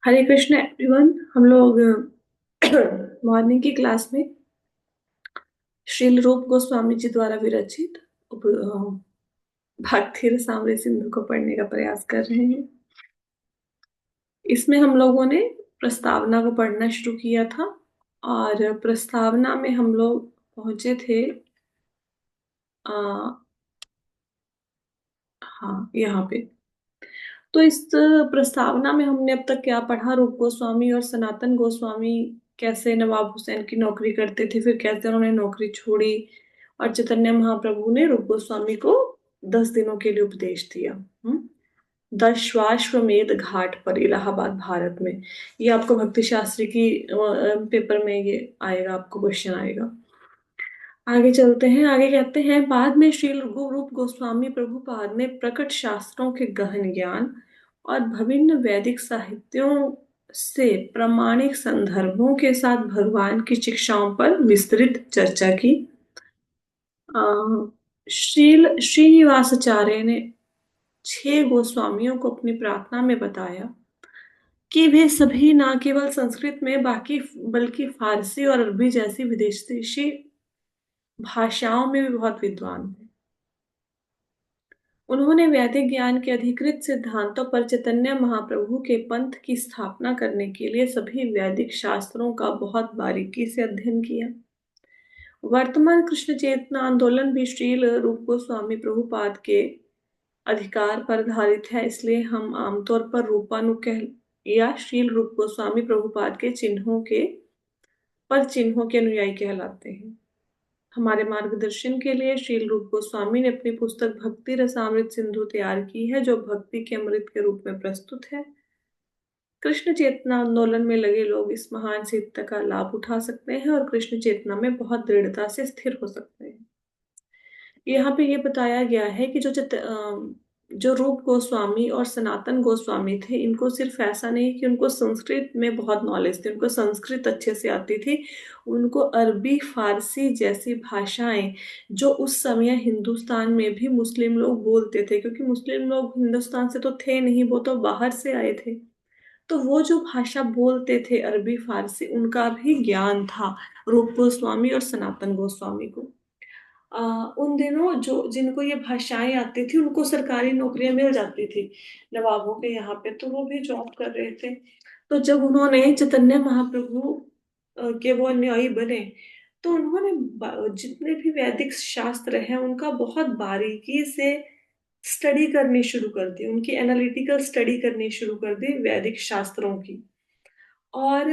हरे Krishna everyone. हम लोग morning की क्लास में श्रील रूप गोस्वामी जी द्वारा विरचित भक्ति रसामृत सिंधु को पढ़ने का प्रयास कर रहे हैं। इसमें हम लोगों ने प्रस्तावना को पढ़ना शुरू किया था और प्रस्तावना में हम लोग पहुंचे थे। आ, हाँ, यहाँ पे। तो इस प्रस्तावना में हमने अब तक क्या पढ़ा, रूप गोस्वामी और सनातन गोस्वामी कैसे नवाब हुसैन की नौकरी करते थे, फिर कैसे उन्होंने नौकरी छोड़ी और चैतन्य महाप्रभु ने रूप गोस्वामी को 10 दिनों के लिए उपदेश दिया। दशाश्वमेध घाट पर, इलाहाबाद, भारत में। ये आपको भक्ति शास्त्री की पेपर में ये आएगा, आपको क्वेश्चन आएगा। आगे चलते हैं। आगे कहते हैं, बाद में श्री रूप गोस्वामी प्रभुपाद ने प्रकट शास्त्रों के गहन ज्ञान और विभिन्न वैदिक साहित्यों से प्रामाणिक संदर्भों के साथ भगवान की शिक्षाओं पर विस्तृत चर्चा की। श्रील श्रीनिवासाचार्य ने 6 गोस्वामियों को अपनी प्रार्थना में बताया कि वे सभी न केवल संस्कृत में बाकी बल्कि फारसी और अरबी जैसी विदेशी भाषाओं में भी बहुत विद्वान थे। उन्होंने वैदिक ज्ञान के अधिकृत सिद्धांतों पर चैतन्य महाप्रभु के पंथ की स्थापना करने के लिए सभी वैदिक शास्त्रों का बहुत बारीकी से अध्ययन किया। वर्तमान कृष्ण चेतना आंदोलन भी श्रील रूप गोस्वामी प्रभुपाद के अधिकार पर आधारित है, इसलिए हम आमतौर पर रूपानुकह या श्रील रूप गोस्वामी प्रभुपाद के चिन्हों के अनुयायी कहलाते हैं। हमारे मार्गदर्शन के लिए श्रील रूप गोस्वामी ने अपनी पुस्तक भक्ति रसामृत सिंधु तैयार की है, जो भक्ति के अमृत के रूप में प्रस्तुत है। कृष्ण चेतना आंदोलन में लगे लोग इस महान सिद्ध का लाभ उठा सकते हैं और कृष्ण चेतना में बहुत दृढ़ता से स्थिर हो सकते हैं। यहाँ पे ये बताया गया है कि जो रूप गोस्वामी और सनातन गोस्वामी थे, इनको सिर्फ ऐसा नहीं कि उनको संस्कृत में बहुत नॉलेज थी, उनको संस्कृत अच्छे से आती थी, उनको अरबी फारसी जैसी भाषाएं जो उस समय हिंदुस्तान में भी मुस्लिम लोग बोलते थे, क्योंकि मुस्लिम लोग हिंदुस्तान से तो थे नहीं, वो तो बाहर से आए थे। तो वो जो भाषा बोलते थे अरबी फारसी, उनका भी ज्ञान था रूप गोस्वामी और सनातन गोस्वामी को। उन दिनों जो जिनको ये भाषाएं आती थी उनको सरकारी नौकरियां मिल जाती थी नवाबों के यहाँ पे, तो वो भी जॉब कर रहे थे। तो जब उन्होंने चैतन्य महाप्रभु के वो अनुयायी बने, तो उन्होंने जितने भी वैदिक शास्त्र हैं उनका बहुत बारीकी से स्टडी करनी शुरू कर दी, उनकी एनालिटिकल स्टडी करनी शुरू कर दी वैदिक शास्त्रों की। और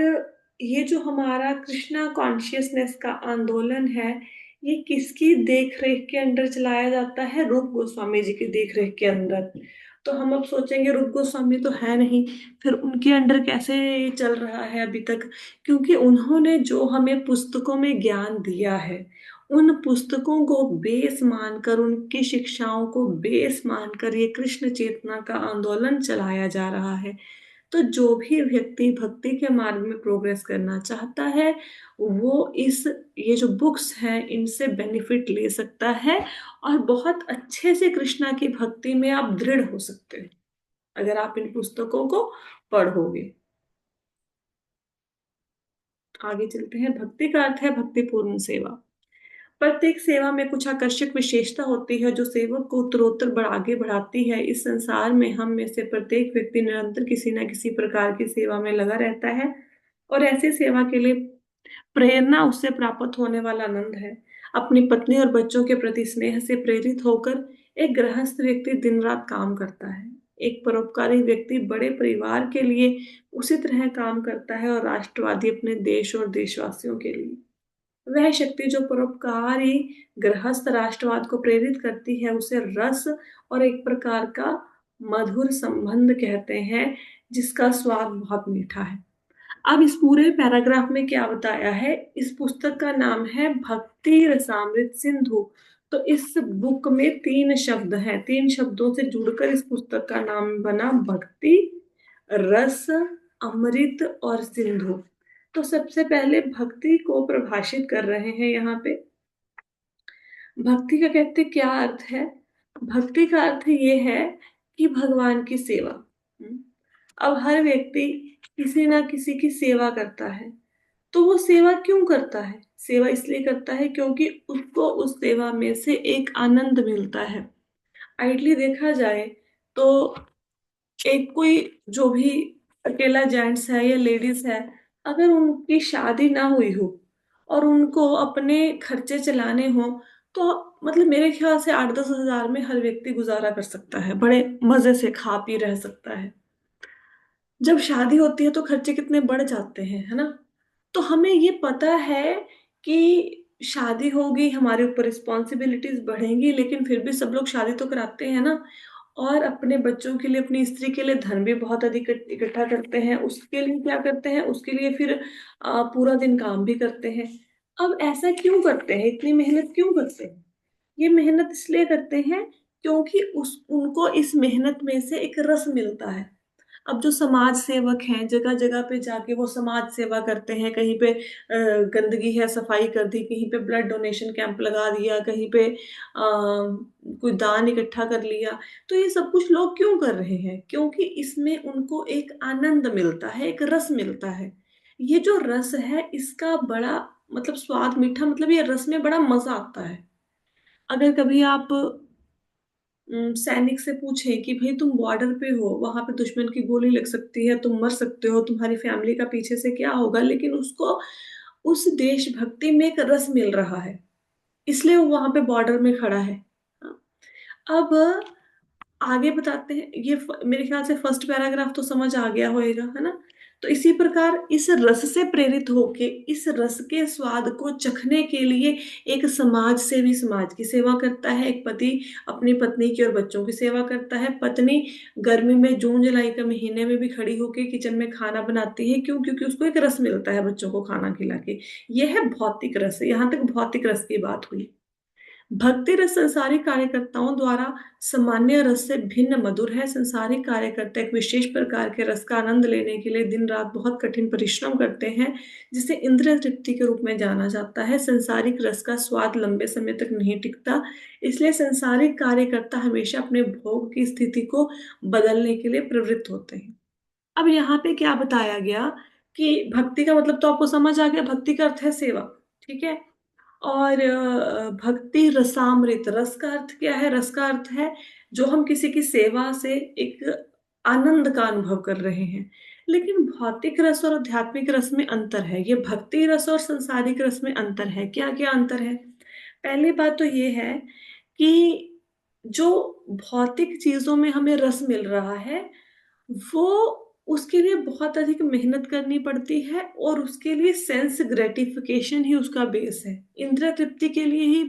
ये जो हमारा कृष्णा कॉन्शियसनेस का आंदोलन है, ये किसकी देख रेख के अंदर चलाया जाता है? रूप गोस्वामी जी की देख रेख के अंदर। तो हम अब सोचेंगे रूप गोस्वामी तो है नहीं, फिर उनके अंडर कैसे ये चल रहा है अभी तक? क्योंकि उन्होंने जो हमें पुस्तकों में ज्ञान दिया है, उन पुस्तकों को बेस मानकर, उनकी शिक्षाओं को बेस मानकर ये कृष्ण चेतना का आंदोलन चलाया जा रहा है। तो जो भी व्यक्ति भक्ति के मार्ग में प्रोग्रेस करना चाहता है, वो ये जो बुक्स हैं इनसे बेनिफिट ले सकता है और बहुत अच्छे से कृष्णा की भक्ति में आप दृढ़ हो सकते हैं अगर आप इन पुस्तकों को पढ़ोगे। आगे चलते हैं। भक्ति का अर्थ है भक्तिपूर्ण सेवा। प्रत्येक सेवा में कुछ आकर्षक विशेषता होती है जो सेवक को उत्तरोत्तर आगे बढ़ाती है। इस संसार में हम में से प्रत्येक व्यक्ति निरंतर किसी न किसी प्रकार की सेवा में लगा रहता है और ऐसी सेवा के लिए प्रेरणा उससे प्राप्त होने वाला आनंद है। अपनी पत्नी और बच्चों के प्रति स्नेह से प्रेरित होकर एक गृहस्थ व्यक्ति दिन रात काम करता है। एक परोपकारी व्यक्ति बड़े परिवार के लिए उसी तरह काम करता है और राष्ट्रवादी अपने देश और देशवासियों के लिए। वह शक्ति जो परोपकारी गृहस्थ राष्ट्रवाद को प्रेरित करती है, उसे रस और एक प्रकार का मधुर संबंध कहते हैं, जिसका स्वाद बहुत मीठा है। अब इस पूरे पैराग्राफ में क्या बताया है? इस पुस्तक का नाम है भक्ति रसामृत सिंधु। तो इस बुक में 3 शब्द हैं, 3 शब्दों से जुड़कर इस पुस्तक का नाम बना भक्ति रस अमृत और सिंधु। तो सबसे पहले भक्ति को परिभाषित कर रहे हैं यहाँ पे। भक्ति का कहते क्या अर्थ है? भक्ति का अर्थ ये है कि भगवान की सेवा। अब हर व्यक्ति किसी ना किसी की सेवा करता है। तो वो सेवा क्यों करता है? सेवा इसलिए करता है क्योंकि उसको उस सेवा में से एक आनंद मिलता है। आइडली देखा जाए तो एक कोई जो भी अकेला जेंट्स है या लेडीज है, अगर उनकी शादी ना हुई हो और उनको अपने खर्चे चलाने हो, तो मतलब मेरे ख्याल से 8-10 हजार में हर व्यक्ति गुजारा कर सकता है, बड़े मजे से खा पी रह सकता है। जब शादी होती है तो खर्चे कितने बढ़ जाते हैं, है ना? तो हमें ये पता है कि शादी होगी, हमारे ऊपर रिस्पॉन्सिबिलिटीज बढ़ेंगी, लेकिन फिर भी सब लोग शादी तो कराते हैं ना। और अपने बच्चों के लिए, अपनी स्त्री के लिए धन भी बहुत अधिक इकट्ठा करते हैं। उसके लिए क्या करते हैं? उसके लिए फिर पूरा दिन काम भी करते हैं। अब ऐसा क्यों करते हैं? इतनी मेहनत क्यों करते हैं? ये मेहनत इसलिए करते हैं क्योंकि उस उनको इस मेहनत में से एक रस मिलता है। अब जो समाज सेवक हैं, जगह जगह पे जाके वो समाज सेवा करते हैं। कहीं पे गंदगी है, सफाई कर दी, कहीं पे ब्लड डोनेशन कैंप लगा दिया, कहीं पे कोई दान इकट्ठा कर लिया। तो ये सब कुछ लोग क्यों कर रहे हैं? क्योंकि इसमें उनको एक आनंद मिलता है, एक रस मिलता है। ये जो रस है इसका बड़ा मतलब स्वाद मीठा, मतलब ये रस में बड़ा मजा आता है। अगर कभी आप सैनिक से पूछें कि भाई तुम बॉर्डर पे हो, वहां पे दुश्मन की गोली लग सकती है, तुम मर सकते हो, तुम्हारी फैमिली का पीछे से क्या होगा, लेकिन उसको उस देशभक्ति में एक रस मिल रहा है, इसलिए वो वहां पे बॉर्डर में खड़ा है। हाँ। अब आगे बताते हैं। ये मेरे ख्याल से फर्स्ट पैराग्राफ तो समझ आ गया होएगा, है ना? तो इसी प्रकार इस रस से प्रेरित होके, इस रस के स्वाद को चखने के लिए एक समाज सेवी समाज की सेवा करता है। एक पति अपनी पत्नी की और बच्चों की सेवा करता है। पत्नी गर्मी में जून जुलाई के महीने में भी खड़ी होके किचन में खाना बनाती है। क्यों? क्योंकि उसको एक रस मिलता है बच्चों को खाना खिला के। यह है भौतिक रस। यहाँ तक भौतिक रस की बात हुई। भक्ति रस संसारिक कार्यकर्ताओं द्वारा सामान्य रस से भिन्न मधुर है। संसारिक कार्यकर्ता एक विशेष प्रकार के रस का आनंद लेने के लिए दिन रात बहुत कठिन परिश्रम करते हैं, जिसे इंद्रिय तृप्ति के रूप में जाना जाता है। संसारिक रस का स्वाद लंबे समय तक नहीं टिकता, इसलिए संसारिक कार्यकर्ता हमेशा अपने भोग की स्थिति को बदलने के लिए प्रवृत्त होते हैं। अब यहाँ पे क्या बताया गया कि भक्ति का मतलब तो आपको समझ आ गया। भक्ति का अर्थ है सेवा, ठीक है? और भक्ति रसामृत, रस का अर्थ क्या है? रस का अर्थ है जो हम किसी की सेवा से एक आनंद का अनुभव कर रहे हैं। लेकिन भौतिक रस और आध्यात्मिक रस में अंतर है। ये भक्ति रस और संसारिक रस में अंतर है। क्या क्या अंतर है? पहली बात तो ये है कि जो भौतिक चीजों में हमें रस मिल रहा है, वो उसके लिए बहुत अधिक मेहनत करनी पड़ती है, और उसके लिए सेंस ग्रेटिफिकेशन ही उसका बेस है। इंद्रिय तृप्ति के लिए ही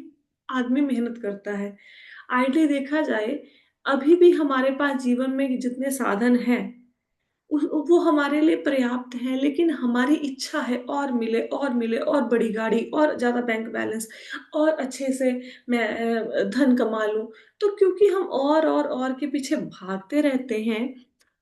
आदमी मेहनत करता है। आइडली देखा जाए, अभी भी हमारे पास जीवन में जितने साधन हैं वो हमारे लिए पर्याप्त है, लेकिन हमारी इच्छा है और मिले और मिले, और बड़ी गाड़ी, और ज्यादा बैंक बैलेंस, और अच्छे से मैं धन कमा लूं। तो क्योंकि हम और के पीछे भागते रहते हैं,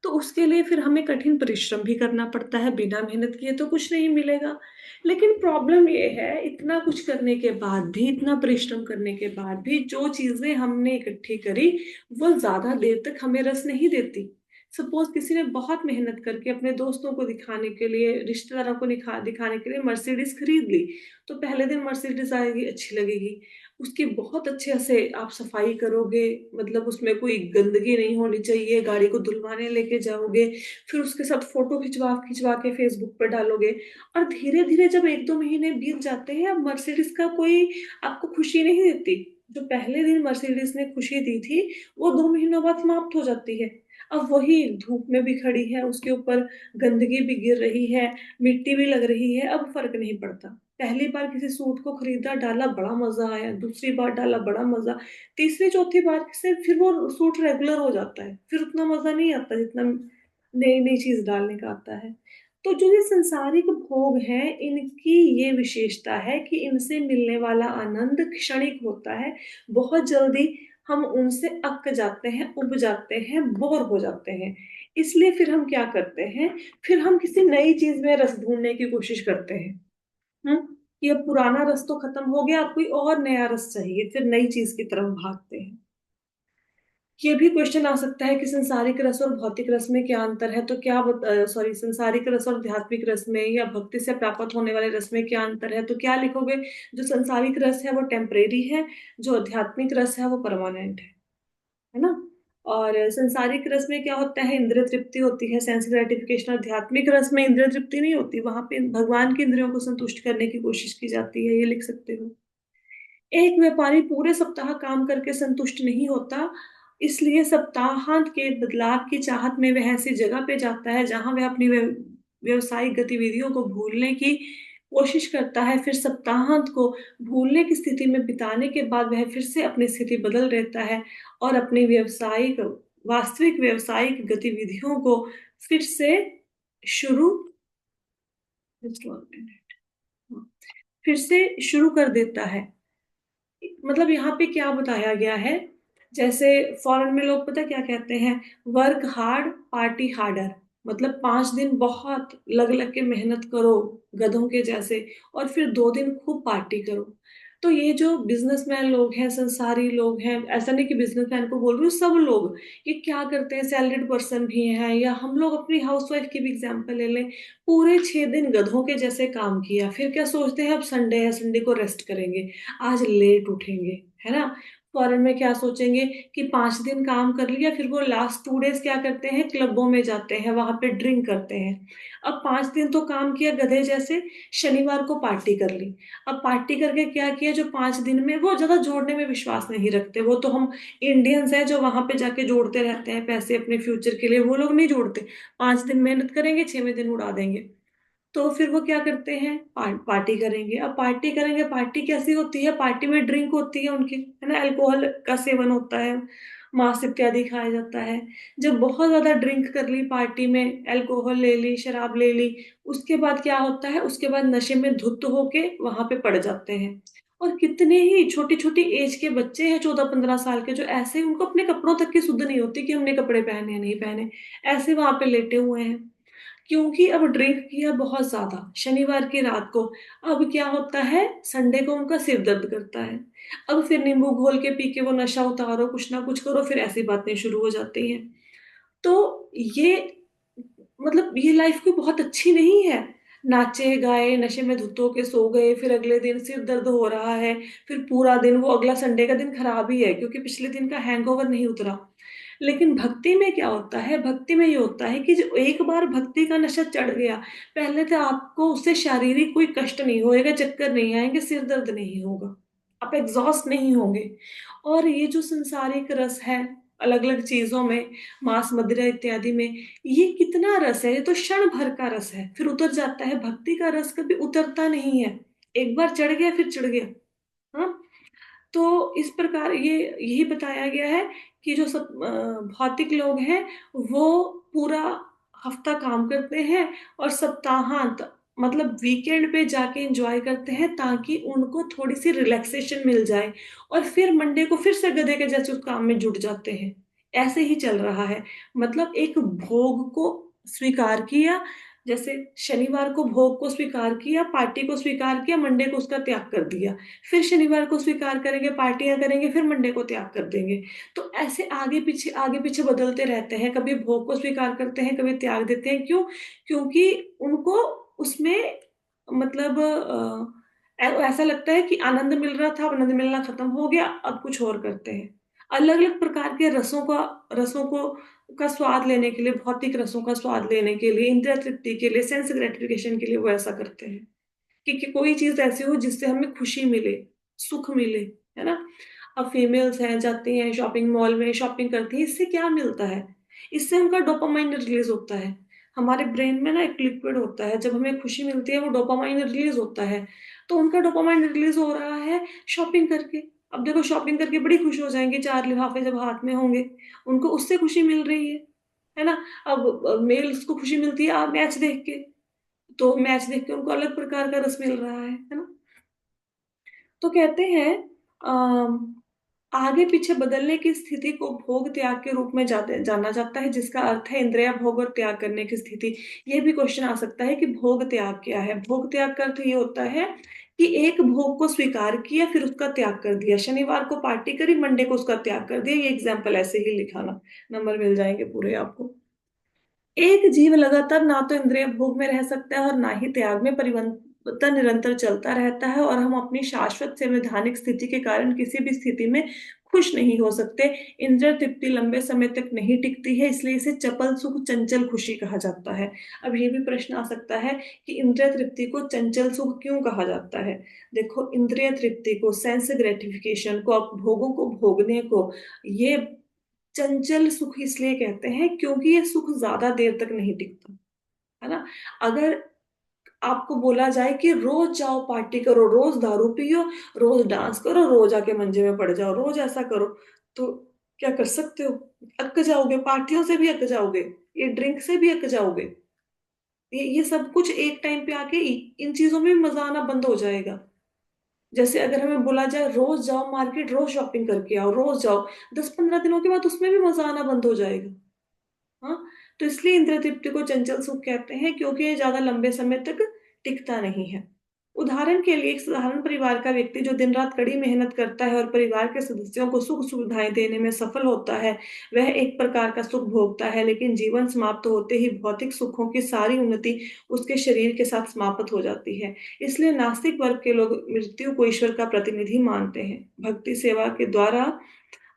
तो उसके लिए फिर हमें कठिन परिश्रम भी करना पड़ता है। बिना मेहनत किए तो कुछ नहीं मिलेगा। लेकिन प्रॉब्लम ये है, इतना कुछ करने के बाद भी, इतना परिश्रम करने के बाद भी, जो चीजें हमने इकट्ठी करी वो ज्यादा देर तक हमें रस नहीं देती। सपोज किसी ने बहुत मेहनत करके अपने दोस्तों को दिखाने के लिए, रिश्तेदारों को दिखाने के लिए मर्सिडीज खरीद ली, तो पहले दिन मर्सिडीज आएगी, अच्छी लगेगी, उसकी बहुत अच्छे से आप सफाई करोगे, मतलब उसमें कोई गंदगी नहीं होनी चाहिए, गाड़ी को धुलवाने लेके जाओगे, फिर उसके साथ फोटो खिंचवा खिंचवा के फेसबुक पे डालोगे। और धीरे धीरे जब 1-2 महीने बीत जाते हैं, अब मर्सिडीज का कोई आपको खुशी नहीं देती। जो पहले दिन मर्सिडीज ने खुशी दी थी, वो 2 महीनों बाद समाप्त हो जाती है। अब वही धूप में भी खड़ी है, उसके ऊपर गंदगी भी गिर रही है, मिट्टी भी लग रही है, अब फर्क नहीं पड़ता। पहली बार किसी सूट को खरीदा, डाला, बड़ा मजा आया, दूसरी बार डाला, बड़ा मजा, तीसरी चौथी बार से फिर वो सूट रेगुलर हो जाता है, फिर उतना मजा नहीं आता जितना नई नई चीज डालने का आता है। तो जो ये संसारिक भोग है, इनकी ये विशेषता है कि इनसे मिलने वाला आनंद क्षणिक होता है। बहुत जल्दी हम उनसे अक जाते हैं, उब जाते हैं, बोर हो जाते हैं। इसलिए फिर हम क्या करते हैं? फिर हम किसी नई चीज में रस ढूंढने की कोशिश करते हैं। ये पुराना रस तो खत्म हो गया, अब कोई और नया रस चाहिए, फिर नई चीज की तरफ भागते हैं। ये भी क्वेश्चन आ सकता है कि संसारिक रस और भौतिक रस में क्या अंतर है, तो क्या सॉरी, संसारिक रस और आध्यात्मिक रस में या भक्ति से प्राप्त होने वाले रस में क्या अंतर है, तो क्या लिखोगे? जो संसारिक रस है वो टेम्परेरी है, जो आध्यात्मिक रस है वो परमानेंट है ना। और संसारिक रस में क्या होता है, इंद्रिय तृप्ति होती है, सेंस ग्रेटिफिकेशन। आध्यात्मिक रस में इंद्रिय तृप्ति नहीं होती, वहां पे भगवान की इंद्रियों को संतुष्ट करने की कोशिश की जाती है, ये लिख सकते हो। एक व्यापारी पूरे सप्ताह काम करके संतुष्ट नहीं होता, इसलिए सप्ताहांत के बदलाव की चाहत में वह ऐसी जगह पे जाता है जहां वह अपनी व्यवसायिक गतिविधियों को भूलने की कोशिश करता है। फिर सप्ताहांत को भूलने की स्थिति में बिताने के बाद वह फिर से अपनी स्थिति बदल लेता है और अपनी व्यवसायिक वास्तविक व्यवसायिक गतिविधियों को फिर से शुरू फिर से शुरू कर देता है। मतलब यहाँ पे क्या बताया गया है, जैसे फॉरेन में लोग पता क्या कहते हैं, वर्क हार्ड पार्टी हार्डर। मतलब 5 दिन बहुत लग लग के मेहनत करो गधों के जैसे, और फिर 2 दिन खूब पार्टी करो। तो ये जो बिजनेसमैन लोग हैं, संसारी लोग हैं, ऐसा नहीं कि बिजनेसमैन को बोल रही हूँ, सब लोग ये क्या करते हैं, सैलरीड पर्सन भी हैं, या हम लोग अपनी हाउसवाइफ की भी एग्जांपल ले लें। पूरे 6 दिन गधों के जैसे काम किया, फिर क्या सोचते हैं अब संडे है, संडे को रेस्ट करेंगे, आज लेट उठेंगे, है ना। फॉरेन में क्या सोचेंगे कि 5 दिन काम कर लिया, फिर वो लास्ट 2 डेज क्या करते हैं, क्लबों में जाते हैं, वहां पे ड्रिंक करते हैं। अब 5 दिन तो काम किया गधे जैसे, शनिवार को पार्टी कर ली। अब पार्टी करके क्या किया, जो 5 दिन में वो ज्यादा जोड़ने में विश्वास नहीं रखते, वो तो हम इंडियंस हैं जो वहां पे जाके जोड़ते रहते हैं पैसे अपने फ्यूचर के लिए, वो लोग नहीं जोड़ते। 5 दिन मेहनत करेंगे, 6वें दिन उड़ा देंगे। तो फिर वो क्या करते हैं, पार्टी करेंगे। अब पार्टी करेंगे, पार्टी कैसी होती है, पार्टी में ड्रिंक होती है उनकी, है ना, अल्कोहल का सेवन होता है, मांस इत्यादि खाया जाता है। जब बहुत ज्यादा ड्रिंक कर ली पार्टी में, अल्कोहल ले ली, शराब ले ली, उसके बाद क्या होता है, उसके बाद नशे में धुत होके वहां पे पड़ जाते हैं। और कितने ही छोटी छोटी एज के बच्चे हैं, 14-15 साल के, जो ऐसे ही उनको अपने कपड़ों तक की सुध नहीं होती कि हमने कपड़े पहने या नहीं पहने, ऐसे वहां पे लेटे हुए हैं, क्योंकि अब ड्रिंक किया बहुत ज्यादा शनिवार की रात को। अब क्या होता है, संडे को उनका सिर दर्द करता है। अब फिर नींबू घोल के पी के वो नशा उतारो, कुछ ना कुछ करो, फिर ऐसी बातें शुरू हो जाती हैं। तो ये मतलब ये लाइफ कोई बहुत अच्छी नहीं है। नाचे गाए, नशे में धुत के सो गए, फिर अगले दिन सिर दर्द हो रहा है, फिर पूरा दिन, वो अगला संडे का दिन खराब ही है क्योंकि पिछले दिन का हैंगओवर नहीं उतरा। लेकिन भक्ति में क्या होता है, भक्ति में ये होता है कि जो एक बार भक्ति का नशा चढ़ गया, पहले तो आपको उससे शारीरिक कोई कष्ट नहीं होएगा, चक्कर नहीं आएंगे, सिर दर्द नहीं होगा, आप एग्जॉस्ट नहीं होंगे। और ये जो संसारिक रस है अलग अलग चीजों में, मांस मदिरा इत्यादि में, ये कितना रस है, ये तो क्षण भर का रस है, फिर उतर जाता है। भक्ति का रस कभी उतरता नहीं है, एक बार चढ़ गया फिर चढ़ गया। हाँ, तो इस प्रकार ये यही बताया गया है कि जो सब भौतिक लोग हैं वो पूरा हफ्ता काम करते हैं और सप्ताहांत मतलब वीकेंड पे जाके एंजॉय करते हैं ताकि उनको थोड़ी सी रिलैक्सेशन मिल जाए, और फिर मंडे को फिर से गधे के जैसे उस काम में जुट जाते हैं। ऐसे ही चल रहा है। मतलब एक भोग को स्वीकार किया, जैसे शनिवार को भोग को स्वीकार किया, पार्टी को स्वीकार किया, मंडे को उसका त्याग कर दिया, फिर शनिवार को स्वीकार करेंगे, पार्टियां करेंगे, फिर मंडे को त्याग कर देंगे। तो ऐसे आगे पीछे बदलते रहते हैं, कभी भोग को स्वीकार करते हैं, कभी त्याग देते हैं। क्यों? क्योंकि उनको उसमें मतलब ऐसा लगता है कि आनंद मिल रहा था, अब आनंद मिलना खत्म हो गया, अब कुछ और करते हैं। अलग अलग प्रकार के रसों को का स्वाद लेने के लिए, भौतिक रसों का स्वाद लेने के लिए, इंद्रिय तृप्ति के लिए, सेंस ग्रेटिफिकेशन के लिए वो ऐसा करते हैं कि कोई चीज ऐसी हो जिससे हमें खुशी मिले, सुख मिले, है ना। अब फीमेल्स हैं, जाती हैं शॉपिंग मॉल में, शॉपिंग करती हैं, इससे क्या मिलता है, इससे उनका डोपामाइन रिलीज होता है। हमारे ब्रेन में ना एक लिक्विड होता है, जब हमें खुशी मिलती है वो डोपामाइन रिलीज होता है। तो उनका डोपामाइन रिलीज हो रहा है शॉपिंग करके। अब देखो, शॉपिंग करके बड़ी खुश हो जाएंगे, 4 लिफाफे जब हाथ में होंगे, उनको उससे खुशी मिल रही है ना। अब मेल्स को खुशी मिलती है मैच देख के, तो मैच देख के उनको अलग प्रकार का रस मिल रहा है ना। तो कहते हैं आगे पीछे बदलने की स्थिति को भोग त्याग के रूप में जाना जाता है, जिसका अर्थ है इंद्रिया भोग और त्याग करने की स्थिति। ये भी क्वेश्चन आ सकता है कि भोग त्याग क्या है। भोग त्याग का अर्थ ये होता है कि एक भोग को स्वीकार किया फिर उसका त्याग कर दिया, शनिवार को पार्टी करी, मंडे को उसका त्याग कर दिया। ये एग्जाम्पल ऐसे ही लिखाना, नंबर मिल जाएंगे पूरे आपको। एक जीव लगातार ना तो इंद्रिय भोग में रह सकता है और ना ही त्याग में। परिवर्तन निरंतर चलता रहता है और हम अपनी शाश्वत संवैधानिक स्थिति के कारण किसी भी स्थिति में खुश नहीं हो सकते। इंद्रिय तृप्ति लंबे समय तक नहीं टिकती है, इसलिए इसे चपल सुख, चंचल खुशी कहा जाता है। अब ये भी प्रश्न आ सकता है कि इंद्रिय तृप्ति को चंचल सुख क्यों कहा जाता है। देखो, इंद्रिय तृप्ति को, सेंस ग्रेटिफिकेशन को, भोगों को भोगने को, ये चंचल सुख इसलिए कहते हैं क्योंकि ये सुख ज्यादा देर तक नहीं टिकता, है ना। अगर आपको बोला जाए कि रोज जाओ पार्टी करो, रोज दारू पियो, रोज डांस करो, रोज आके मंजे में पड़ जाओ, रोज ऐसा करो, तो क्या कर सकते हो? अक जाओगे, पार्टियों से भी अक जाओगे, ये ड्रिंक से भी अक जाओगे। ये सब कुछ एक टाइम पे आके इन चीजों में मजा आना बंद हो जाएगा। जैसे अगर हमें बोला जाए रोज जाओ मार्केट, रोज शॉपिंग करके आओ, रोज जाओ, 10-15 दिनों के बाद उसमें भी मजा आना बंद हो जाएगा। हाँ, तो इसलिए इंद्रिय तृप्ति को चंचल सुख कहते हैं क्योंकि ये ज्यादा लंबे समय तक टिकता नहीं है। उदाहरण के लिए, एक साधारण परिवार का व्यक्ति जो दिन रात कड़ी मेहनत करता है और परिवार के सदस्यों को सुख सुविधाएं देने में सफल होता है, वह एक प्रकार का सुख भोगता है, लेकिन जीवन समाप्त होते ही भौतिक सुखों की सारी उन्नति उसके शरीर के साथ समाप्त हो जाती है। इसलिए नास्तिक वर्ग के लोग मृत्यु को ईश्वर का प्रतिनिधि मानते हैं। भक्ति सेवा के द्वारा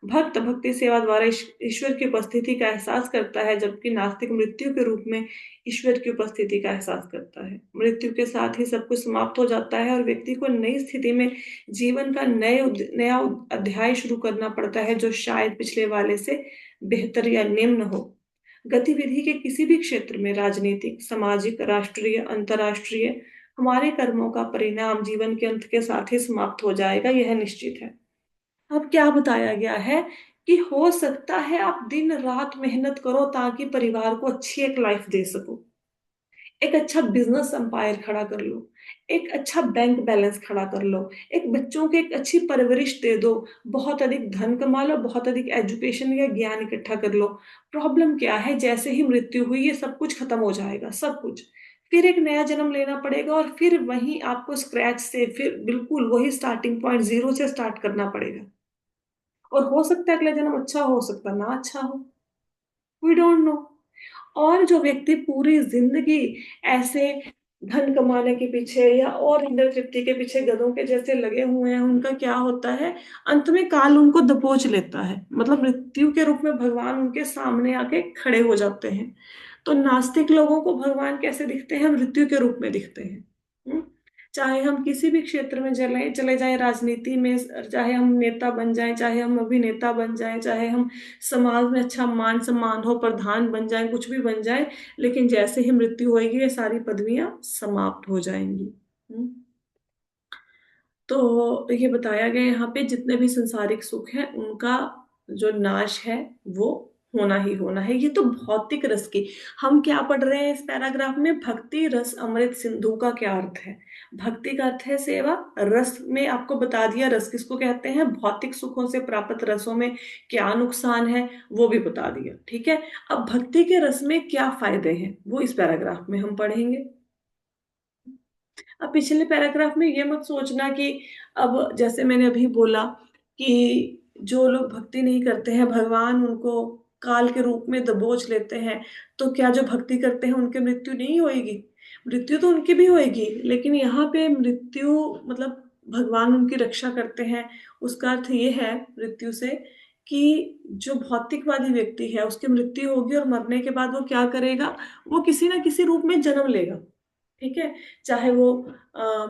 भक्त भक्ति सेवा द्वारा ईश्वर की उपस्थिति का एहसास करता है, जबकि नास्तिक मृत्यु के रूप में ईश्वर की उपस्थिति का एहसास करता है। मृत्यु के साथ ही सब कुछ समाप्त हो जाता है और व्यक्ति को नई स्थिति में जीवन का नया अध्याय शुरू करना पड़ता है, जो शायद पिछले वाले से बेहतर या निम्न हो। गतिविधि के किसी भी क्षेत्र में, राजनीतिक, सामाजिक, राष्ट्रीय, अंतर्राष्ट्रीय, हमारे कर्मों का परिणाम जीवन के अंत के साथ ही समाप्त हो जाएगा, यह निश्चित है। अब क्या बताया गया है कि हो सकता है आप दिन रात मेहनत करो ताकि परिवार को अच्छी एक लाइफ दे सको, एक अच्छा बिजनेस एम्पायर खड़ा कर लो, एक अच्छा बैंक बैलेंस खड़ा कर लो, एक बच्चों को एक अच्छी परवरिश दे दो, बहुत अधिक धन कमा लो, बहुत अधिक एजुकेशन या ज्ञान इकट्ठा कर लो। प्रॉब्लम क्या है, जैसे ही मृत्यु हुई ये सब कुछ खत्म हो जाएगा, सब कुछ। फिर एक नया जन्म लेना पड़ेगा और फिर वहीं आपको स्क्रैच से, फिर बिल्कुल वही स्टार्टिंग पॉइंट, जीरो से स्टार्ट करना पड़ेगा। और हो सकता है अगला जन्म अच्छा हो सकता है ना अच्छा हो, वी डोंट नो। और जो व्यक्ति पूरी जिंदगी ऐसे धन कमाने के पीछे या और इंद्र तृप्ति के पीछे गधों के जैसे लगे हुए हैं, उनका क्या होता है, अंत में काल उनको दबोच लेता है, मतलब मृत्यु के रूप में भगवान उनके सामने आके खड़े हो जाते हैं। तो नास्तिक लोगों को भगवान कैसे दिखते हैं? मृत्यु के रूप में दिखते हैं। हम्म? चाहे हम किसी भी क्षेत्र में चले चले जाएं, राजनीति में, चाहे हम नेता बन जाएं, चाहे हम अभिनेता बन जाएं, चाहे हम समाज में अच्छा मान सम्मान हो, प्रधान बन जाएं, कुछ भी बन जाएं, लेकिन जैसे ही मृत्यु होगी ये सारी पदवियां समाप्त हो जाएंगी। हम्म? तो ये बताया गया यहाँ पे, जितने भी संसारिक सुख हैं उनका जो नाश है वो होना ही होना है। ये तो भौतिक रस की, हम क्या पढ़ रहे हैं इस पैराग्राफ में, भक्ति रस अमृत सिंधु का क्या अर्थ है। भक्ति का अर्थ है सेवा, रस में आपको बता दिया रस किसको कहते हैं, भौतिक सुखों से प्राप्त रसों में क्या नुकसान है वो भी बता दिया, ठीक है। अब भक्ति के रस में क्या फायदे हैं वो इस पैराग्राफ में हम पढ़ेंगे। अब पिछले पैराग्राफ में ये मत सोचना कि, अब जैसे मैंने अभी बोला कि जो लोग भक्ति नहीं करते हैं भगवान उनको काल के रूप में दबोच लेते हैं, तो क्या जो भक्ति करते हैं उनकी मृत्यु नहीं होएगी? मृत्यु तो उनकी भी होएगी, लेकिन यहाँ पे मृत्यु मतलब भगवान उनकी रक्षा करते हैं। उसका अर्थ ये है मृत्यु से कि जो भौतिकवादी व्यक्ति है उसकी मृत्यु होगी और मरने के बाद वो क्या करेगा, वो किसी ना किसी रूप में जन्म लेगा, ठीक है। चाहे वो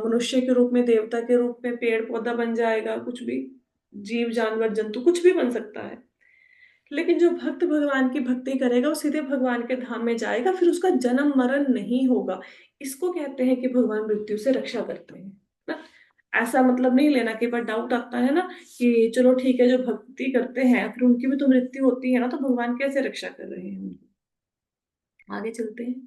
मनुष्य के रूप में, देवता के रूप में, पेड़ पौधा बन जाएगा, कुछ भी, जीव जानवर जंतु कुछ भी बन सकता है। लेकिन जो भक्त भगवान की भक्ति करेगा वो सीधे भगवान के धाम में जाएगा, फिर उसका जन्म मरण नहीं होगा। इसको कहते हैं कि भगवान मृत्यु से रक्षा करते हैं ना। ऐसा मतलब नहीं लेना, कि पर डाउट आता है ना कि चलो ठीक है, जो भक्ति करते हैं फिर उनकी भी तो मृत्यु होती है ना, तो भगवान कैसे रक्षा कर रहे हैं उनकी। आगे चलते हैं।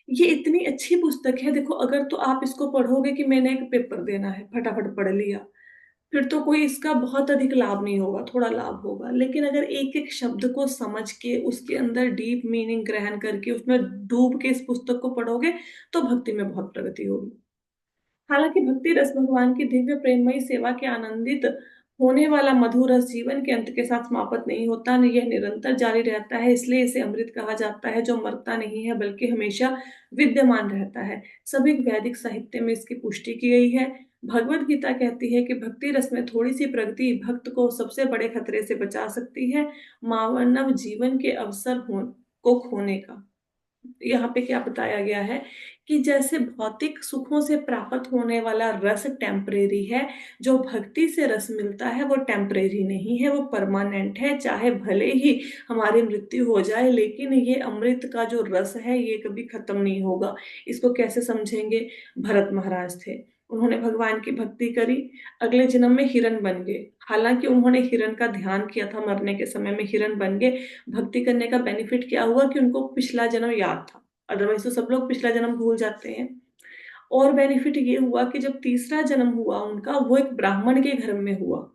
ये इतनी अच्छी पुस्तक है, देखो अगर तो आप इसको पढ़ोगे कि मैंने एक पेपर देना है, फटाफट पढ़ लिया, फिर तो कोई इसका बहुत अधिक लाभ नहीं होगा, थोड़ा लाभ होगा। लेकिन अगर एक एक शब्द को समझ के उसके अंदर डीप मीनिंग ग्रहण करके उसमें डूब के इस पुस्तक को पढ़ोगे तो भक्ति में बहुत प्रगति होगी। हालांकि भक्ति रस भगवान की दिव्य प्रेममयी सेवा के आनंदित होने वाला मधुर रस जीवन के अंत के साथ समाप्त नहीं होता, यह निरंतर जारी रहता है। इसलिए इसे अमृत कहा जाता है, जो मरता नहीं है बल्कि हमेशा विद्यमान रहता है। सभी वैदिक साहित्य में इसकी पुष्टि की गई है। भगवत गीता कहती है कि भक्ति रस में थोड़ी सी प्रगति भक्त को सबसे बड़े खतरे से बचा सकती है, मानव जीवन के अवसर को खोने का। यहाँ पे क्या बताया गया है कि जैसे भौतिक सुखों से प्राप्त होने वाला रस टेम्परेरी है, जो भक्ति से रस मिलता है वो टेम्परेरी नहीं है, वो परमानेंट है। चाहे भले ही हमारी मृत्यु हो जाए, लेकिन ये अमृत का जो रस है ये कभी खत्म नहीं होगा। इसको कैसे समझेंगे? भरत महाराज थे, उन्होंने भगवान की भक्ति करी, अगले जन्म में हिरण बन गए। हालांकि उन्होंने हिरण का ध्यान किया था, मरने के समय में हिरण बन गए। भक्ति करने का बेनिफिट क्या हुआ कि उनको पिछला जन्म याद था, अदरवाइज तो सब लोग पिछला जन्म भूल जाते हैं। और बेनिफिट ये हुआ कि जब तीसरा जन्म हुआ उनका, वो एक ब्राह्मण के घर में हुआ।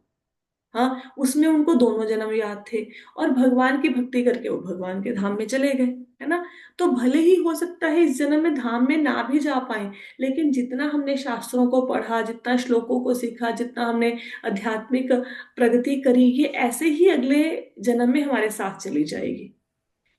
हाँ, उसमें उनको दोनों जन्म याद थे, और भगवान की भक्ति करके वो भगवान के धाम में चले गए, है ना। तो भले ही हो सकता है इस जन्म में धाम में ना भी जा पाए, लेकिन जितना हमने शास्त्रों को पढ़ा, जितना श्लोकों को सीखा, जितना हमने आध्यात्मिक प्रगति करी, ये ऐसे ही अगले जन्म में हमारे साथ चली जाएगी।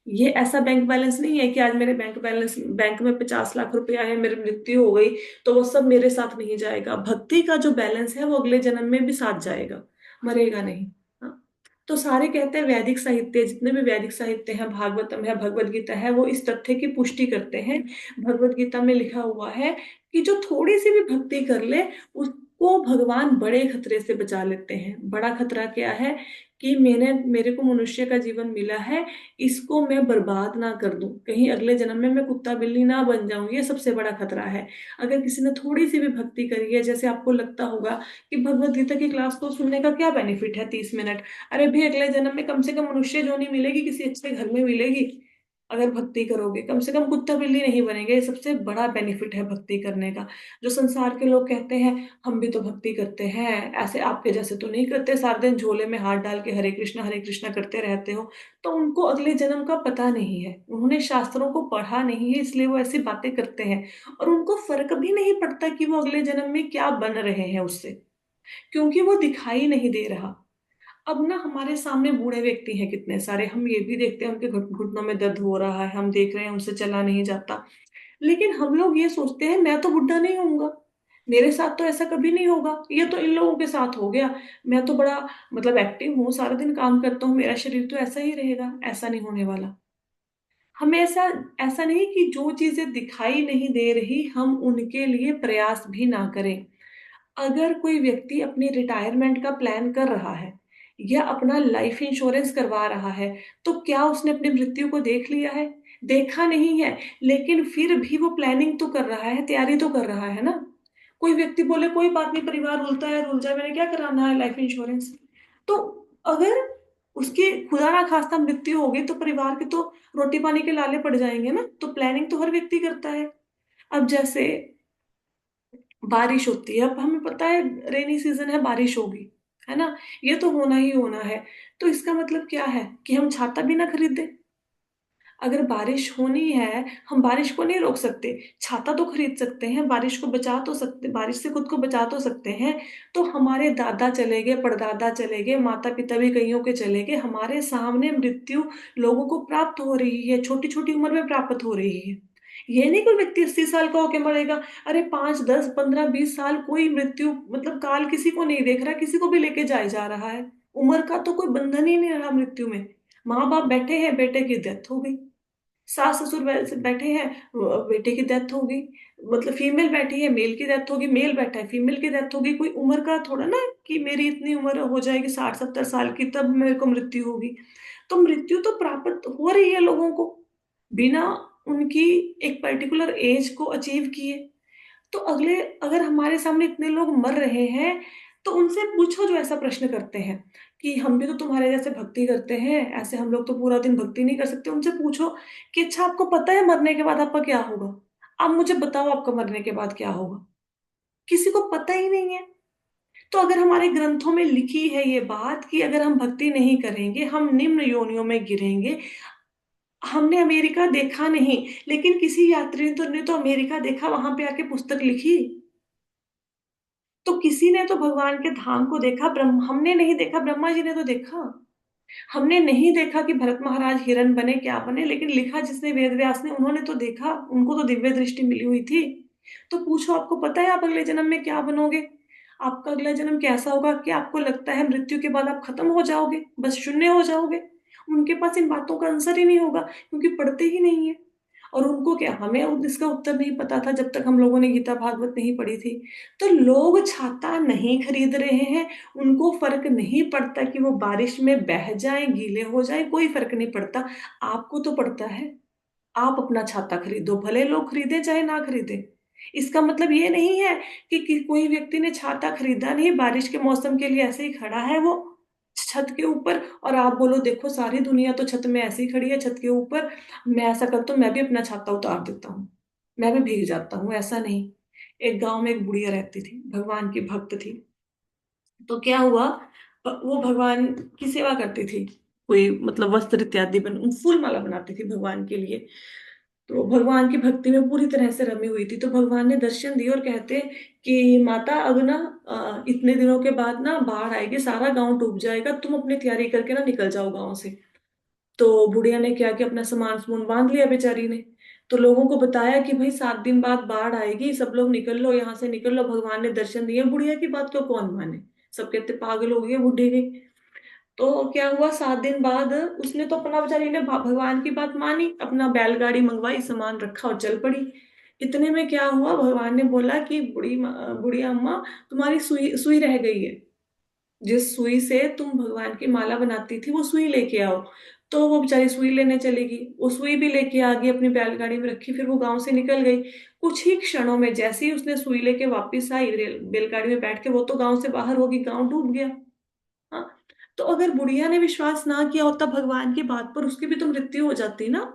ये ऐसा बैंक बैलेंस नहीं है कि आज मेरे बैंक में 50 लाख रुपया है, मेरी मृत्यु हो गई तो वो सब मेरे साथ नहीं जाएगा। भक्ति का जो बैलेंस है वो अगले जन्म में भी साथ जाएगा, मरेगा नहीं। हाँ। तो सारे कहते हैं, वैदिक साहित्य, जितने भी वैदिक साहित्य हैं, भागवतम है, भगवत गीता है, वो इस तथ्य की पुष्टि करते हैं। भगवत गीता में लिखा हुआ है कि जो थोड़ी सी भी भक्ति कर ले उसको भगवान बड़े खतरे से बचा लेते हैं। बड़ा खतरा क्या है कि मेरे को मनुष्य का जीवन मिला है, इसको मैं बर्बाद ना कर दूं, कहीं अगले जन्म में मैं कुत्ता बिल्ली ना बन जाऊं, ये सबसे बड़ा खतरा है। अगर किसी ने थोड़ी सी भी भक्ति करी है, जैसे आपको लगता होगा कि भगवत गीता की क्लास को सुनने का क्या बेनिफिट है 30 मिनट, अरे भी अगले जन्म में कम से कम मनुष्य जो नहीं मिलेगी, किसी अच्छे घर में मिलेगी। अगर भक्ति करोगे कम से कम कुत्ता बिल्ली नहीं बनेंगे, ये सबसे बड़ा बेनिफिट है भक्ति करने का। जो संसार के लोग कहते हैं हम भी तो भक्ति करते हैं, ऐसे आपके जैसे तो नहीं करते, सारा दिन झोले में हाथ डाल के हरे कृष्णा करते रहते हो, तो उनको अगले जन्म का पता नहीं है, उन्होंने शास्त्रों को पढ़ा नहीं है, इसलिए वो ऐसी बातें करते हैं। और उनको फर्क भी नहीं पड़ता कि वो अगले जन्म में क्या बन रहे हैं उससे, क्योंकि वो दिखाई नहीं दे रहा। अब ना हमारे सामने बूढ़े व्यक्ति हैं कितने सारे, हम ये भी देखते हैं उनके घुटनों में दर्द हो रहा है, हम देख रहे हैं उनसे चला नहीं जाता, लेकिन हम लोग ये सोचते हैं मैं तो बुढ़ा नहीं होऊंगा, मेरे साथ तो ऐसा कभी नहीं होगा, ये तो इन लोगों के साथ हो गया, मैं तो बड़ा मतलब एक्टिव हूँ, सारा दिन काम करता हूँ, मेरा शरीर तो ऐसा ही रहेगा। ऐसा नहीं होने वाला। हमें ऐसा ऐसा नहीं कि जो चीजें दिखाई नहीं दे रही हम उनके लिए प्रयास भी ना करें। अगर कोई व्यक्ति अपनी रिटायरमेंट का प्लान कर रहा है या अपना लाइफ इंश्योरेंस करवा रहा है, तो क्या उसने अपनी मृत्यु को देख लिया है? देखा नहीं है, लेकिन फिर भी वो प्लानिंग तो कर रहा है, तैयारी तो कर रहा है ना। कोई व्यक्ति बोले कोई बात नहीं, परिवार रुलता है रुल जाए, मैंने क्या कराना है लाइफ इंश्योरेंस। तो अगर उसकी खुदा ना खास्ता मृत्यु होगी तो परिवार के तो रोटी पानी के लाले पड़ जाएंगे ना, तो प्लानिंग तो हर व्यक्ति करता है। अब जैसे बारिश होती है, अब हमें पता है रेनी सीजन है, बारिश होगी, है ना, ये तो होना ही होना है। तो इसका मतलब क्या है कि हम छाता भी ना खरीदे? अगर बारिश होनी है, हम बारिश को नहीं रोक सकते, छाता तो खरीद सकते हैं, बारिश को बचा तो सकते, बारिश से खुद को बचा तो सकते हैं। तो हमारे दादा चले गए, परदादा चले गए, माता पिता भी कईयों के चले गए, हमारे सामने मृत्यु लोगों को प्राप्त हो रही है, छोटी छोटी उम्र में प्राप्त हो रही है। ये नहीं कोई व्यक्ति 80 साल का होके मरेगा, अरे 5 10 15 20 साल कोई मृत्यु मतलब काल किसी को नहीं देख रहा, किसी को भी लेके जाए जा रहा है। उम्र का तो कोई बंधन ही नहीं रहा मृत्यु में। माँ बाप बैठे हैं, बेटे की डेथ हो गई, सास ससुर बैठे हैं, बेटे की डेथ हो गई, मतलब फीमेल बैठी है, मेल की डेथ होगी, मेल बैठा है, फीमेल की डेथ होगी। कोई उम्र का थोड़ा ना कि मेरी इतनी उम्र हो जाएगी 60 70 साल की तब मेरे को मृत्यु होगी। तो मृत्यु तो प्राप्त हो रही है लोगों को बिना उनकी एक पर्टिकुलर एज को अचीव किए। तो अगले अगर हमारे सामने इतने लोग मर रहे हैं, तो उनसे पूछो जो ऐसा प्रश्न करते हैं कि हम भी तो तुम्हारे जैसे भक्ति करते हैं, ऐसे हम लोग तो पूरा दिन भक्ति नहीं कर सकते, उनसे पूछो कि अच्छा आपको पता है मरने के बाद आपका क्या होगा? आप मुझे बताओ आपका मरने के बाद क्या होगा? किसी को पता ही नहीं है। तो अगर हमारे ग्रंथों में लिखी है ये बात कि अगर हम भक्ति नहीं करेंगे हम निम्न योनियों में गिरेंगे। हमने अमेरिका देखा नहीं, लेकिन किसी यात्री ने तो अमेरिका देखा, वहां पे आके पुस्तक लिखी। तो किसी ने तो भगवान के धाम को देखा, ब्रह्म हमने नहीं देखा, ब्रह्मा जी ने तो देखा। हमने नहीं देखा कि भरत महाराज हिरण बने क्या बने, लेकिन लिखा जिसने वेद व्यास ने, उन्होंने तो देखा, उनको तो दिव्य दृष्टि मिली हुई थी। तो पूछो, आपको पता है आप अगले जन्म में क्या बनोगे? आपका अगला जन्म कैसा होगा? क्या आपको लगता है मृत्यु के बाद आप खत्म हो जाओगे, बस शून्य हो जाओगे? उनके पास इन बातों का आंसर ही नहीं होगा, क्योंकि पढ़ते ही नहीं है। और उनको क्या, हमें इसका उत्तर नहीं पता था जब तक हम लोगों ने गीता भागवत नहीं पढ़ी थी। तो लोग छाता नहीं खरीद रहे हैं, उनको फर्क नहीं पड़ता कि वो बारिश में बह जाएं, गीले हो जाएं, कोई फर्क नहीं पड़ता। आपको तो पड़ता है। आप अपना छाता खरीदो, भले लोग खरीदे चाहे ना खरीदे। इसका मतलब ये नहीं है कि कोई व्यक्ति ने छाता खरीदा नहीं, बारिश के मौसम के लिए ऐसे ही खड़ा है वो छत के ऊपर, और आप बोलो देखो सारी दुनिया तो छत में ऐसे ही खड़ी है छत के ऊपर, मैं ऐसा करता हूँ, मैं भी अपना छाता उतार देता हूँ, मैं भी भीग जाता हूँ। ऐसा नहीं। एक गांव में एक बुढ़िया रहती थी, भगवान की भक्त थी। तो क्या हुआ, वो भगवान की सेवा करती थी, कोई मतलब वस्त्र इत्यादि बन, फूल माला बनाती थी भगवान के लिए। तो भगवान की भक्ति में पूरी तरह से रमी हुई थी। तो भगवान ने दर्शन दिए और कहते कि माता अब ना इतने दिनों के बाद ना बाढ़ आएगी, सारा गांव डूब जाएगा, तुम अपनी तैयारी करके ना निकल जाओ गांव से। तो बुढ़िया ने क्या कि अपना सामान सुमन बांध लिया बेचारी ने। तो लोगों को बताया कि भाई 7 दिन बाद बाढ़ आएगी, सब लोग निकल लो, यहाँ से निकल लो, भगवान ने दर्शन दिए। बुढ़िया की बात को कौन माने, सब कहते पागल हो गई, बुढ़ी गई। तो क्या हुआ, 7 दिन बाद उसने तो अपना, बेचारी ने भगवान की बात मानी, अपना बैलगाड़ी मंगवाई, सामान रखा और चल पड़ी। इतने में क्या हुआ, भगवान ने बोला कि बुढ़ी अम्मा, तुम्हारी सुई सुई रह गई है, जिस सुई से तुम भगवान की माला बनाती थी वो सुई लेके आओ। तो वो बेचारी सुई लेने चली गई, वो सुई भी लेके आ गई, अपनी बैलगाड़ी में रखी, फिर वो गांव से निकल गई। कुछ ही क्षणों में जैसे ही उसने सुई लेके वापस आई, बैलगाड़ी में बैठ के, वो तो गांव से बाहर होगी, गांव डूब गया। हाँ। तो अगर बुढ़िया ने विश्वास ना किया होता भगवान की बात पर, उसकी भी तो मृत्यु हो जाती ना।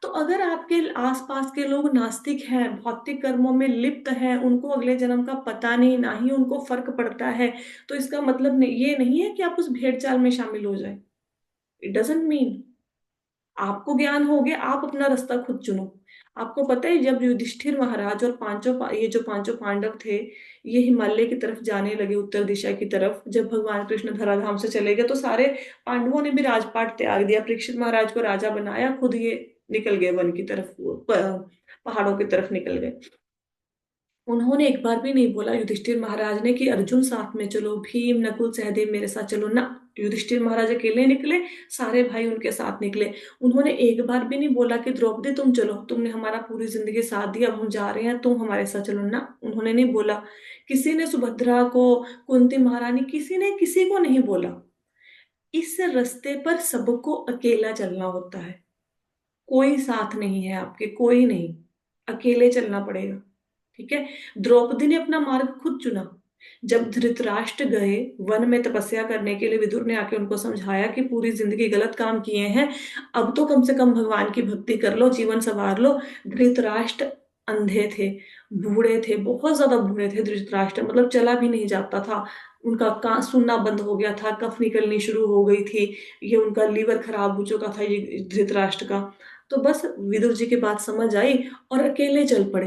तो अगर आपके आसपास के लोग नास्तिक हैं, भौतिक कर्मों में लिप्त हैं, उनको अगले जन्म का पता नहीं, ना ही उनको फर्क पड़ता है, तो इसका मतलब नहीं, ये नहीं है कि आप उस भेड़ चाल में शामिल हो जाए। It doesn't mean. आपको ज्ञान हो गया, आप अपना रास्ता खुद चुनो। आपको पता है जब युधिष्ठिर महाराज और ये जो पांचों पांडव थे, ये हिमालय की तरफ जाने लगे, उत्तर दिशा की तरफ, जब भगवान कृष्ण धराधाम से चले गए, तो सारे पांडवों ने भी राजपाट त्याग दिया, परीक्षित महाराज को राजा बनाया, खुद ये निकल गए वन की तरफ, पहाड़ों की तरफ निकल गए। उन्होंने एक बार भी नहीं बोला युधिष्ठिर महाराज ने कि अर्जुन साथ में चलो, भीम नकुल सहदेव मेरे साथ चलो ना। युधिष्ठिर महाराज अकेले निकले, सारे भाई उनके साथ निकले। उन्होंने एक बार भी नहीं बोला कि द्रौपदी तुम चलो, तुमने हमारा पूरी जिंदगी साथ दिया, अब हम जा रहे हैं, तुम हमारे साथ चलो ना, उन्होंने नहीं बोला। किसी ने सुभद्रा को, कुंती महारानी, किसी ने किसी को नहीं बोला। इस रास्ते पर सबको अकेला चलना होता है, कोई साथ नहीं है आपके, कोई नहीं, अकेले चलना पड़ेगा। ठीक है। द्रौपदी ने अपना मार्ग खुद चुना। जब धृतराष्ट्र गए वन में तपस्या करने के लिए, विदुर ने आके उनको समझाया कि पूरी जिंदगी गलत काम किए हैं, अब तो कम से कम भगवान की भक्ति कर लो, जीवन संवार लो। धृतराष्ट्र अंधे थे, बूढ़े थे, बहुत ज्यादा बूढ़े थे धृतराष्ट्र, मतलब चला भी नहीं जाता था, उनका कान सुनना बंद हो गया था, कफ निकलनी शुरू हो गई थी, ये उनका लीवर खराब हो चुका था ये धृतराष्ट्र का। तो बस विदुर जी की बात समझ आई और अकेले चल पड़े।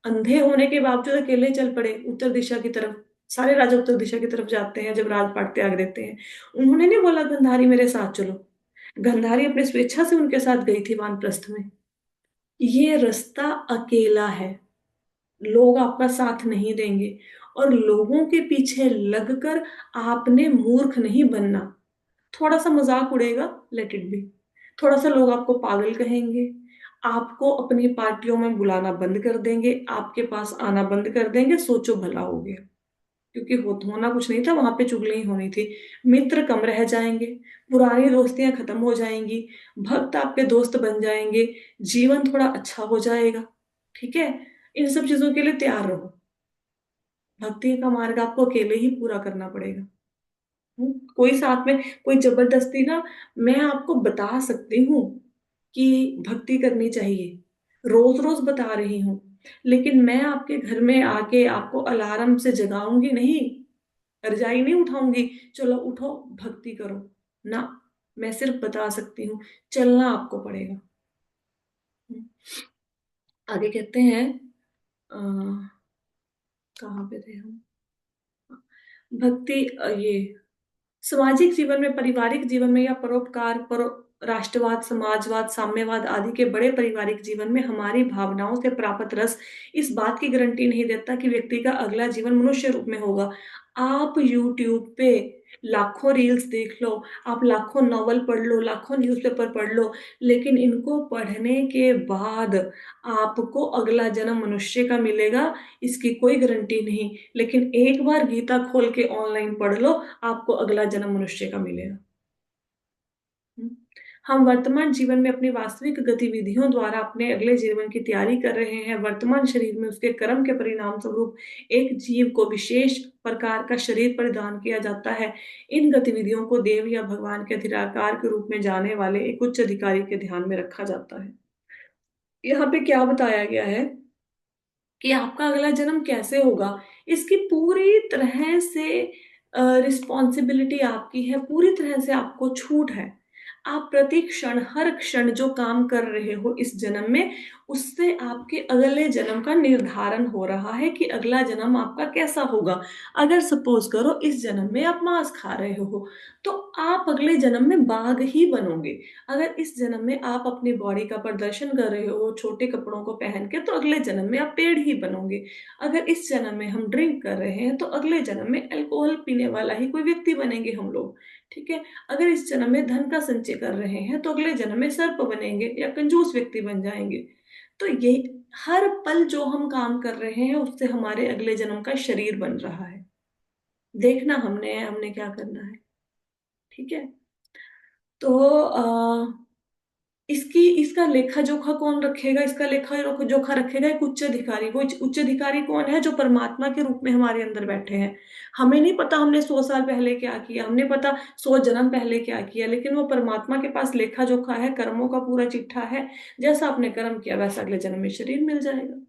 अंधे होने के बावजूद अकेले चल पड़े उत्तर दिशा की तरफ। सारे राजा उत्तर दिशा की तरफ जाते हैं जब राजपाट त्याग देते हैं। उन्होंने नहीं बोला गंधारी मेरे साथ चलो, गंधारी अपनी स्वेच्छा से उनके साथ गई थी वानप्रस्थ में। ये रास्ता अकेला है, लोग आपका साथ नहीं देंगे, और लोगों के पीछे लगकर आपने मूर्ख नहीं बनना। थोड़ा सा मजाक उड़ेगा, लेट इट बी। थोड़ा सा लोग आपको पागल कहेंगे, आपको अपनी पार्टियों में बुलाना बंद कर देंगे, आपके पास आना बंद कर देंगे, सोचो भला हो गया। क्योंकि होना कुछ नहीं था वहां पे, चुगली ही होनी थी। मित्र कम रह जाएंगे, पुरानी दोस्तियां खत्म हो जाएंगी, भक्त आपके दोस्त बन जाएंगे, जीवन थोड़ा अच्छा हो जाएगा। ठीक है। इन सब चीजों के लिए तैयार रहो। भक्ति का मार्ग आपको अकेले ही पूरा करना पड़ेगा। कोई साथ में, कोई जबरदस्ती ना, मैं आपको बता सकती हूँ कि भक्ति करनी चाहिए, रोज रोज बता रही हूँ, लेकिन मैं आपके घर में आके आपको अलार्म से जगाऊंगी नहीं, रजाई नहीं उठाऊंगी, चलो उठो भक्ति करो, ना। मैं सिर्फ बता सकती हूँ, चलना आपको पड़ेगा। आगे कहते हैं, कहाँ पे थे हम? भक्ति ये सामाजिक जीवन में, पारिवारिक जीवन में या परोपकार, राष्ट्रवाद, समाजवाद, साम्यवाद आदि के बड़े पारिवारिक जीवन में हमारी भावनाओं से प्राप्त रस इस बात की गारंटी नहीं देता कि व्यक्ति का अगला जीवन मनुष्य रूप में होगा। आप यूट्यूब पे लाखों रील्स देख लो, आप लाखों नॉवल पढ़ लो, लाखों न्यूज़पेपर पढ़ लो, लेकिन इनको पढ़ने के बाद आपको अगला जन्म मनुष्य का मिलेगा, इसकी कोई गारंटी नहीं। लेकिन एक बार गीता खोल के ऑनलाइन पढ़ लो, आपको अगला जन्म मनुष्य का मिलेगा। हम्म। हम वर्तमान जीवन में अपनी वास्तविक गतिविधियों द्वारा अपने अगले जीवन की तैयारी कर रहे हैं। वर्तमान शरीर में उसके कर्म के परिणाम स्वरूप एक जीव को विशेष प्रकार का शरीर प्रदान किया जाता है। इन गतिविधियों को देव या भगवान के अधिकार के रूप में जाने वाले एक उच्च अधिकारी के ध्यान में रखा जाता है। यहाँ पे क्या बताया गया है कि आपका अगला जन्म कैसे होगा, इसकी पूरी तरह से रिस्पॉन्सिबिलिटी आपकी है, पूरी तरह से आपको छूट है। आप प्रति क्षण, हर क्षण जो काम कर रहे हो इस जन्म में, उससे आपके अगले जन्म का निर्धारण हो रहा है कि अगला जन्म आपका कैसा होगा। अगर सपोज करो इस जन्म में आप मांस खा रहे हो, तो आप अगले जन्म में बाघ ही बनोगे। अगर इस जन्म में आप अपनी बॉडी का प्रदर्शन कर रहे हो छोटे कपड़ों को पहन के, तो अगले जन्म में आप पेड़ ही बनोगे। अगर इस जन्म में हम ड्रिंक कर रहे हैं, तो अगले जन्म में अल्कोहल पीने वाला ही कोई व्यक्ति बनेंगे हम लोग। ठीक है। अगर इस जन्म में धन का संचय कर रहे हैं, तो अगले जन्म में सर्प बनेंगे या कंजूस व्यक्ति बन जाएंगे। तो ये हर पल जो हम काम कर रहे हैं, उससे हमारे अगले जन्म का शरीर बन रहा है। देखना हमने हमने क्या करना है। ठीक है। तो इसका लेखा जोखा कौन रखेगा? इसका लेखा जोखा रखेगा एक उच्च अधिकारी। वो उच्च अधिकारी कौन है? जो परमात्मा के रूप में हमारे अंदर बैठे हैं। हमें नहीं पता हमने 100 साल पहले क्या किया, हमने पता 100 जन्म पहले क्या किया, लेकिन वो परमात्मा के पास लेखा जोखा है, कर्मों का पूरा चिट्ठा है। जैसा आपने कर्म किया वैसा अगले जन्म में शरीर मिल जाएगा।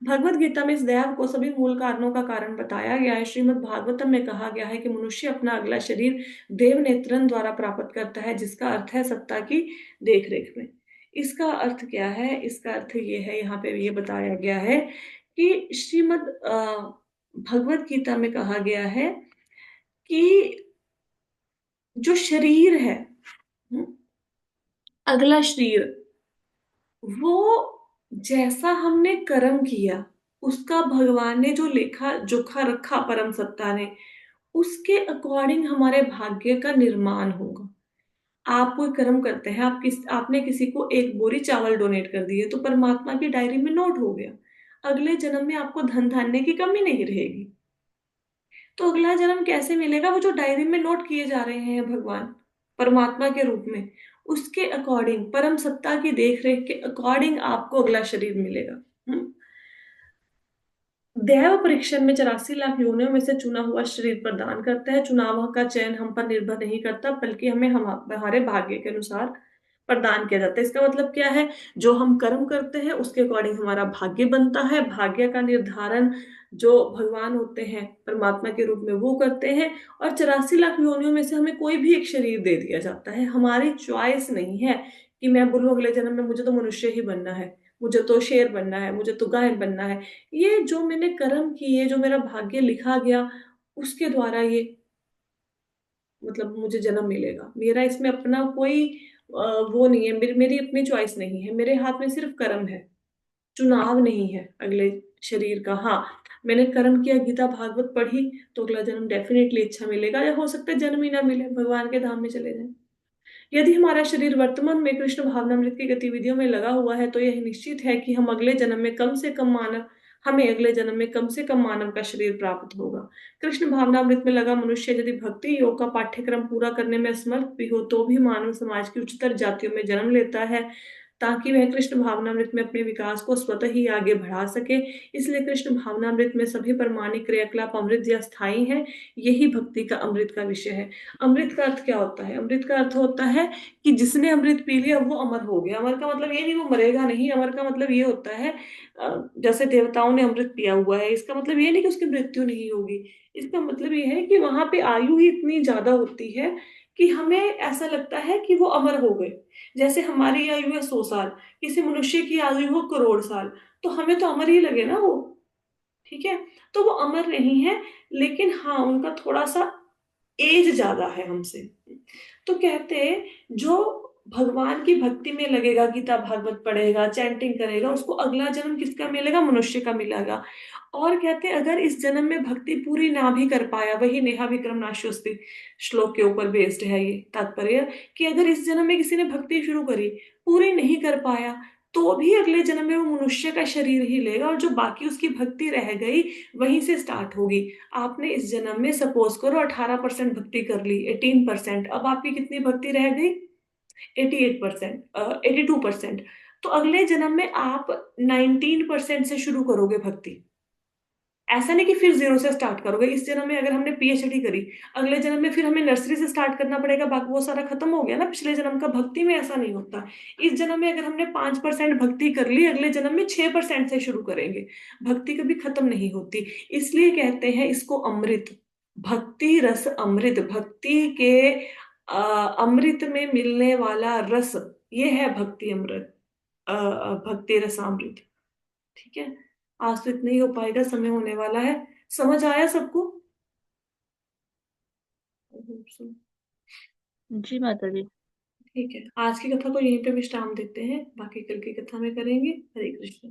भगवत गीता में इस दैव को सभी मूल कारणों का कारण बताया गया है। श्रीमद् भागवतम में कहा गया है कि मनुष्य अपना अगला शरीर देव नेत्रन द्वारा प्राप्त करता है, जिसका अर्थ है सत्ता की देखरेख में। इसका अर्थ क्या है? इसका अर्थ ये है, यहाँ पे ये बताया गया है कि श्रीमद् भगवत गीता में कहा गया है कि जो शरीर है, हम्म, अगला शरीर, वो जैसा हमने कर्म किया, उसका भगवान ने जो लेखा जोखा रखा परम सत्ता ने, उसके अकॉर्डिंग हमारे भाग्य का निर्माण होगा। आप कोई कर्म करते हैं, आपने किसी को 1 बोरी चावल डोनेट कर दिए, तो परमात्मा की डायरी में नोट हो गया। अगले जन्म में आपको धन धान्य की कमी नहीं रहेगी। तो अगला जन्म कैसे मिलेगा? वो जो डायरी में नोट किए जा रहे हैं भगवान परमात्मा के रूप में, उसके अकॉर्डिंग, परम सत्ता की देखरेख के अकॉर्डिंग आपको अगला शरीर मिलेगा। दैव परीक्षण में 84 लाख योनियों में से चुना हुआ शरीर प्रदान करता है। चुनाव का चयन हम पर निर्भर नहीं करता, बल्कि हमें हमारे भाग्य के अनुसार प्रदान किया जाता है। इसका मतलब क्या है? जो हम कर्म करते हैं उसके अकॉर्डिंग हमारा भाग्य बनता है। भाग्य का निर्धारण जो भगवान होते हैं परमात्मा के रूप में वो करते हैं। और 84 लाख योनियों में से हमें कोई भी एक शरीर दे दिया जाता है। हमारी चॉइस नहीं है कि मैं बोलूं अगले जन्म में मुझे तो मनुष्य ही बनना है, मुझे तो शेर बनना है, मुझे तो गाय बनना है। ये जो मैंने कर्म किए, जो मेरा भाग्य लिखा गया, उसके द्वारा ये मतलब मुझे जन्म मिलेगा। मेरा इसमें अपना कोई वो नहीं है, मेरी अपनी चॉइस नहीं है। मेरे हाथ में सिर्फ कर्म है, चुनाव नहीं है अगले शरीर का। हाँ, मैंने कर्म किया, गीता भागवत पढ़ी, तो अगला जन्म डेफिनेटली अच्छा मिलेगा, या हो सकता है जन्म ही ना मिले, भगवान के धाम में चले जाए। यदि हमारा शरीर वर्तमान में कृष्ण भावनामृत की गतिविधियों में लगा हुआ है, तो यह निश्चित है कि हमें अगले जन्म में कम से कम मानव का शरीर प्राप्त होगा। कृष्ण भावनामृत में लगा मनुष्य यदि भक्ति योग का पाठ्यक्रम पूरा करने में असमर्थ भी हो, तो भी मानव समाज की उच्चतर जातियों में जन्म लेता है, ताकि वह कृष्ण भावनामृत में अपने विकास को स्वतः ही आगे बढ़ा सके। इसलिए कृष्ण भावनामृत में सभी प्रमाणिक क्रियाकलाप अमृत या स्थायी हैं। यही भक्ति का अमृत का विषय है। अमृत का अर्थ क्या होता है? अमृत का अर्थ होता है कि जिसने अमृत पी लिया वो अमर हो गया। अमर का मतलब ये नहीं वो मरेगा नहीं। अमर का मतलब ये होता है जैसे देवताओं ने अमृत पिया हुआ है, इसका मतलब ये नहीं कि उसकी मृत्यु नहीं होगी। इसका मतलब ये है कि वहां पे आयु ही इतनी ज्यादा होती है कि हमें ऐसा लगता है कि वो अमर हो गए। जैसे हमारी आयु है 100 साल, किसी मनुष्य की आयु हो करोड़ साल, तो हमें तो अमर ही लगे ना वो। ठीक है। तो वो अमर नहीं है, लेकिन हाँ उनका थोड़ा सा एज ज्यादा है हमसे। तो कहते हैं जो भगवान की भक्ति में लगेगा, गीता भागवत पढ़ेगा, चैंटिंग करेगा, उसको अगला जन्म किसका मिलेगा? मनुष्य का मिलेगा। और कहते हैं अगर इस जन्म में भक्ति पूरी ना भी कर पाया, वही नेहा विक्रम नाश्योस्ति श्लोक के ऊपर बेस्ड है ये तात्पर्य, कि अगर इस जन्म में किसी ने भक्ति शुरू करी, पूरी नहीं कर पाया, तो भी अगले जन्म में वो मनुष्य का शरीर ही लेगा, और जो बाकी उसकी भक्ति रह गई वहीं से स्टार्ट होगी। आपने इस जन्म में सपोज करो 18% भक्ति कर ली, 18%, अब आपकी कितनी भक्ति रह गई? 88%, 82%। तो अगले जन्म में आप 19% से शुरू करोगे भक्ति। ऐसा नहीं कि फिर जीरो से स्टार्ट करोगे। इस जन्म में अगर हमने पीएचडी करी, अगले जन्म में फिर हमें नर्सरी से स्टार्ट करना पड़ेगा, बाकी वो सारा खत्म हो गया ना पिछले जन्म का। भक्ति में ऐसा नहीं होता। इस जन्म में अगर हमने 5% भक्ति कर ली, अगले जन्म में 6% से शुरू करेंगे। भक्ति कभी खत्म नहीं होती। इसलिए कहते हैं इसको अमृत, भक्ति रस अमृत, भक्ति के अमृत में मिलने वाला रस, ये है भक्ति अमृत, भक्ति रसामृत। ठीक है। आज तो इतना ही हो पाएगा, समय होने वाला है। समझ आया सबको? जी माता जी। ठीक है, आज की कथा को यहीं पे विश्राम देते हैं, बाकी कल की कथा में करेंगे। हरे कृष्ण।